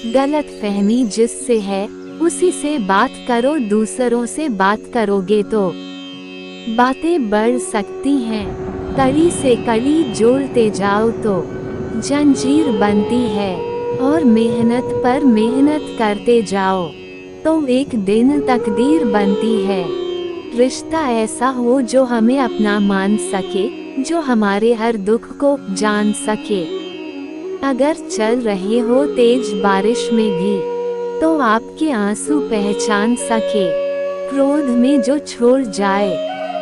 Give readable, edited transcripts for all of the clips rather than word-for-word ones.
गलतफहमी जिससे है उसी से बात करो, दूसरों से बात करोगे तो बातें बढ़ सकती हैं। कड़ी से कड़ी जोड़ते जाओ तो जंजीर बनती है, और मेहनत पर मेहनत करते जाओ तो एक दिन तकदीर बनती है। रिश्ता ऐसा हो जो हमें अपना मान सके, जो हमारे हर दुख को जान सके। अगर चल रहे हो तेज बारिश में भी तो आपके आंसू पहचान सके। क्रोध में जो छोड़ जाए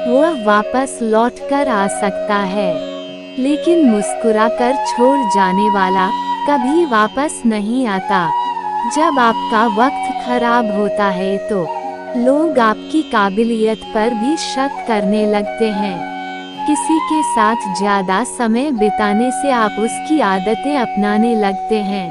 वह वापस लौट कर आ सकता है, लेकिन मुस्कुरा कर छोड़ जाने वाला कभी वापस नहीं आता। जब आपका वक्त खराब होता है तो लोग आपकी काबिलियत पर भी शक करने लगते हैं। किसी के साथ ज्यादा समय बिताने से आप उसकी आदतें अपनाने लगते हैं।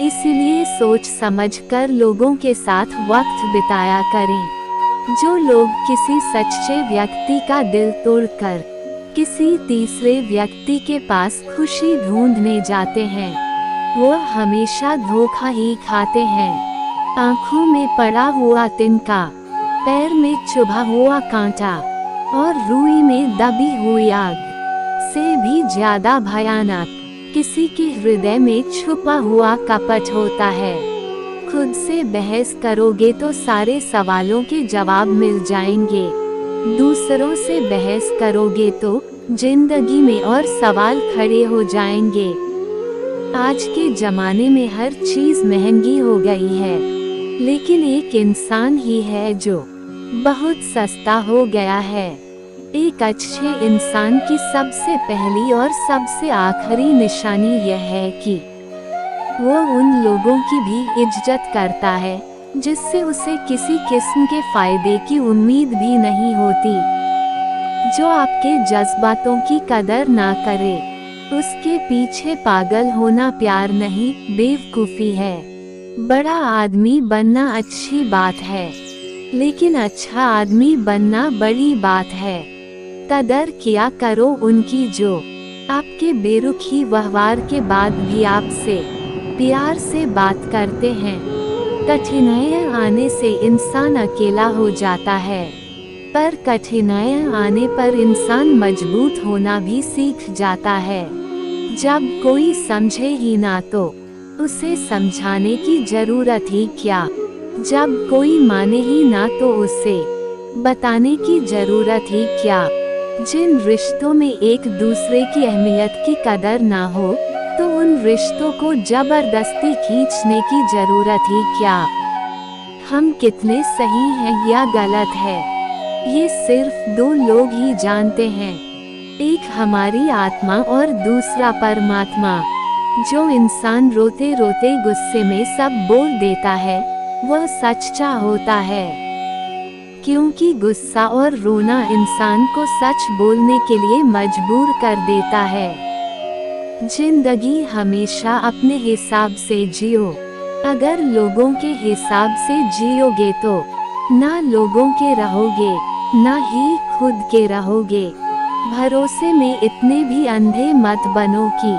इसलिए सोच समझकर लोगों के साथ वक्त बिताया करें। जो लोग किसी सच्चे व्यक्ति का दिल तोड़कर किसी तीसरे व्यक्ति के पास खुशी ढूंढने जाते हैं, वो हमेशा धोखा ही खाते हैं। आँखों में पड़ा हुआ तिनका, पैर में चुभा हुआ कांटा और रुई में दबी हुई आग से भी ज्यादा भयानक किसी के हृदय में छुपा हुआ कपट होता है। खुद से बहस करोगे तो सारे सवालों के जवाब मिल जाएंगे। दूसरों से बहस करोगे तो जिंदगी में और सवाल खड़े हो जाएंगे। आज के जमाने में हर चीज महंगी हो गई है, लेकिन एक इंसान ही है जो बहुत सस्ता हो गया है। एक अच्छे इंसान की सबसे पहली और सबसे आखिरी निशानी यह है कि वो उन लोगों की भी इज्जत करता है जिससे उसे किसी किस्म के फायदे की उम्मीद भी नहीं होती। जो आपके जज्बातों की कदर ना करे, उसके पीछे पागल होना प्यार नहीं, बेवकूफ़ी है। बड़ा आदमी बनना अच्छी बात है, लेकिन अच्छा आदमी बनना बड़ी बात है। कदर किया करो उनकी जो आपके बेरुखी व्यवहार के बाद भी आपसे प्यार से बात करते हैं। कठिनाइयाँ आने से इंसान अकेला हो जाता है, पर कठिनाइयाँ आने पर इंसान मजबूत होना भी सीख जाता है। जब कोई समझे ही ना तो उसे समझाने की जरूरत ही क्या। जब कोई माने ही ना तो उसे बताने की जरूरत ही क्या। जिन रिश्तों में एक दूसरे की अहमियत की कदर ना हो, तो उन रिश्तों को जबरदस्ती खींचने की जरूरत ही क्या। हम कितने सही हैं या गलत है, ये सिर्फ दो लोग ही जानते हैं। एक हमारी आत्मा और दूसरा परमात्मा। जो इंसान रोते रोते गुस्से में सब बोल देता है, वह सच्चा होता है, क्योंकि गुस्सा और रोना इंसान को सच बोलने के लिए मजबूर कर देता है। जिंदगी हमेशा अपने हिसाब से जियो। अगर लोगों के हिसाब से जियोगे तो ना लोगों के रहोगे, ना ही खुद के रहोगे। भरोसे में इतने भी अंधे मत बनो कि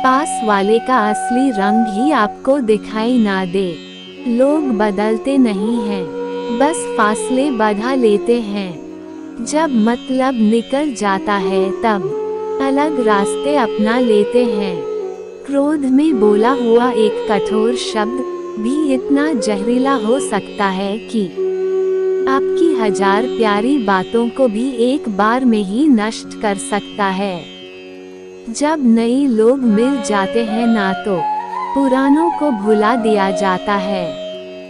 पास वाले का असली रंग ही आपको दिखाई ना दे। लोग बदलते नहीं हैं, बस फासले बढ़ा लेते हैं। जब मतलब निकल जाता है तब अलग रास्ते अपना लेते हैं। क्रोध में बोला हुआ एक कठोर शब्द भी इतना जहरीला हो सकता है कि आपकी 1000 प्यारी बातों को भी एक बार में ही नष्ट कर सकता है। जब नए लोग मिल जाते हैं ना तो पुरानों को भुला दिया जाता है।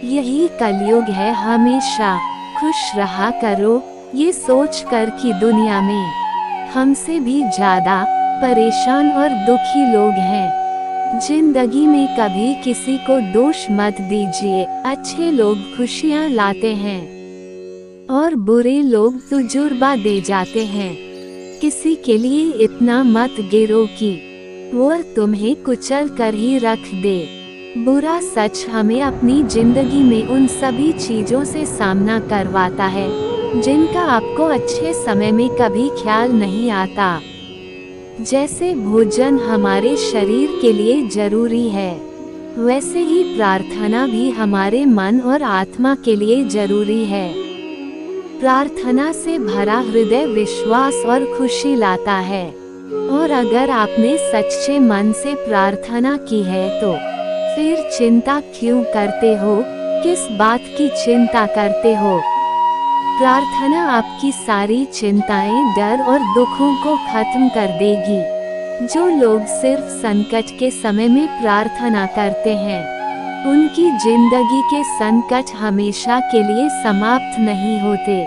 यही कलयुग है। हमेशा खुश रहा करो, ये सोच कर कि दुनिया में हमसे भी ज्यादा परेशान और दुखी लोग हैं। जिंदगी में कभी किसी को दोष मत दीजिए। अच्छे लोग खुशियाँ लाते हैं और बुरे लोग तजुर्बा दे जाते हैं। किसी के लिए इतना मत गिरो कि वह तुम्हें कुचल कर ही रख दे। बुरा सच हमें अपनी जिंदगी में उन सभी चीजों से सामना करवाता है जिनका आपको अच्छे समय में कभी ख्याल नहीं आता। जैसे भोजन हमारे शरीर के लिए जरूरी है, वैसे ही प्रार्थना भी हमारे मन और आत्मा के लिए जरूरी है। प्रार्थना से भरा हृदय विश्वास और खुशी लाता है। और अगर आपने सच्चे मन से प्रार्थना की है तो फिर चिंता क्यों करते हो? किस बात की चिंता करते हो? प्रार्थना आपकी सारी चिंताएं, डर और दुखों को खत्म कर देगी। जो लोग सिर्फ संकट के समय में प्रार्थना करते हैं, उनकी जिंदगी के संकट हमेशा के लिए समाप्त नहीं होते।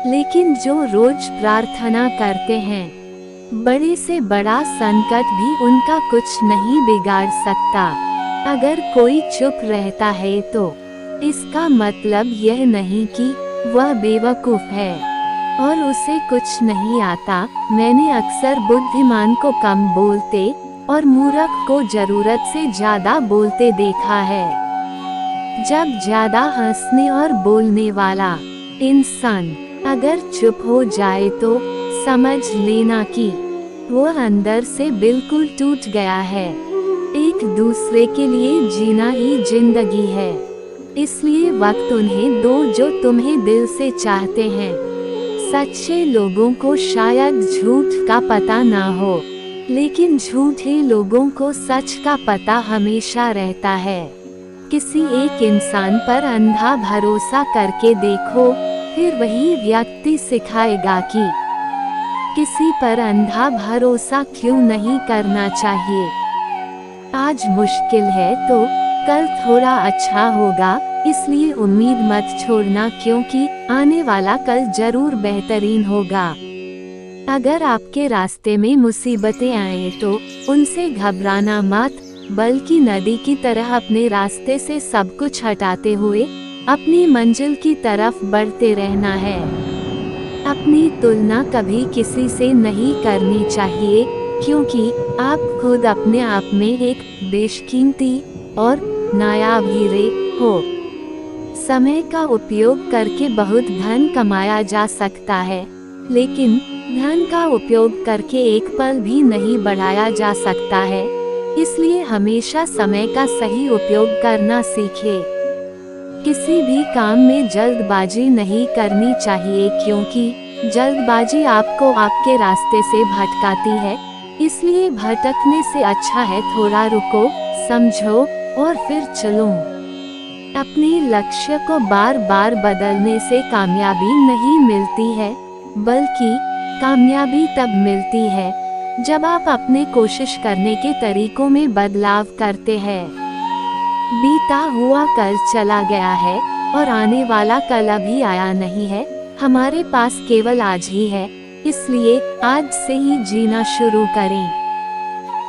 लेकिन जो रोज प्रार्थना करते हैं, बड़े से बड़ा संकट भी उनका कुछ नहीं बिगाड़ सकता। अगर कोई चुप रहता है तो इसका मतलब यह नहीं कि वह बेवकूफ है और उसे कुछ नहीं आता। मैंने अक्सर बुद्धिमान को कम बोलते और मूर्ख को जरूरत से ज्यादा बोलते देखा है। जब ज्यादा हंसने और बोलने वाला इंसान अगर चुप हो जाए तो समझ लेना कि वो अंदर से बिल्कुल टूट गया है। एक दूसरे के लिए जीना ही जिंदगी है, इसलिए वक्त उन्हें दो जो तुम्हें दिल से चाहते हैं। सच्चे लोगों को शायद झूठ का पता ना हो, लेकिन झूठे लोगों को सच का पता हमेशा रहता है। किसी एक इंसान पर अंधा भरोसा करके देखो, फिर वही व्यक्ति सिखाएगा कि किसी पर अंधा भरोसा क्यों नहीं करना चाहिए। आज मुश्किल है तो कल थोड़ा अच्छा होगा, इसलिए उम्मीद मत छोड़ना, क्योंकि आने वाला कल जरूर बेहतरीन होगा। अगर आपके रास्ते में मुसीबतें आए तो उनसे घबराना मत, बल्कि नदी की तरह अपने रास्ते से सब कुछ हटाते हुए अपनी मंजिल की तरफ बढ़ते रहना है। अपनी तुलना कभी किसी से नहीं करनी चाहिए, क्योंकि आप खुद अपने आप में एक बेशकीमती और नायाब हीरे हो। समय का उपयोग करके बहुत धन कमाया जा सकता है, लेकिन धन का उपयोग करके एक पल भी नहीं बढ़ाया जा सकता है। इसलिए हमेशा समय का सही उपयोग करना सीखें। किसी भी काम में जल्दबाजी नहीं करनी चाहिए, क्योंकि जल्दबाजी आपको आपके रास्ते से भटकाती है। इसलिए भटकने से अच्छा है थोड़ा रुको, समझो और फिर चलो। अपने लक्ष्य को बार बार बदलने से कामयाबी नहीं मिलती है, बल्कि कामयाबी तब मिलती है जब आप अपने कोशिश करने के तरीकों में बदलाव करते हैं। बीता हुआ कल चला गया है और आने वाला कल अभी आया नहीं है। हमारे पास केवल आज ही है, इसलिए आज से ही जीना शुरू करें।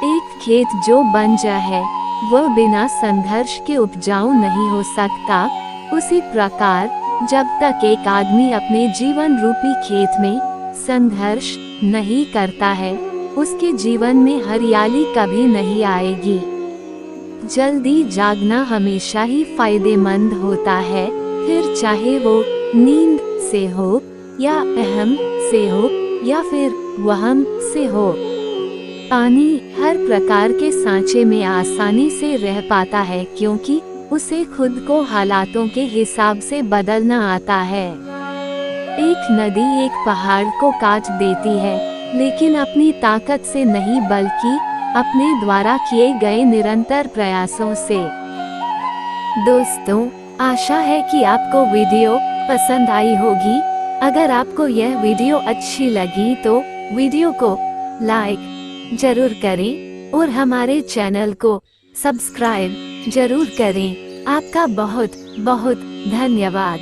एक खेत जो बंजर है वह बिना संघर्ष के उपजाऊ नहीं हो सकता। उसी प्रकार जब तक एक आदमी अपने जीवन रूपी खेत में संघर्ष नहीं करता है, उसके जीवन में हरियाली कभी नहीं आएगी। जल्दी जागना हमेशा ही फायदेमंद होता है, फिर चाहे वो नींद से हो या अहम से हो या फिर वहम से हो। पानी हर प्रकार के सांचे में आसानी से रह पाता है, क्योंकि उसे खुद को हालातों के हिसाब से बदलना आता है। एक नदी एक पहाड़ को काट देती है, लेकिन अपनी ताकत से नहीं, बल्कि अपने द्वारा किए गए निरंतर प्रयासों से। दोस्तों, आशा है कि आपको वीडियो पसंद आई होगी। अगर आपको यह वीडियो अच्छी लगी तो वीडियो को लाइक जरूर करें और हमारे चैनल को सब्सक्राइब जरूर करें। आपका बहुत बहुत धन्यवाद।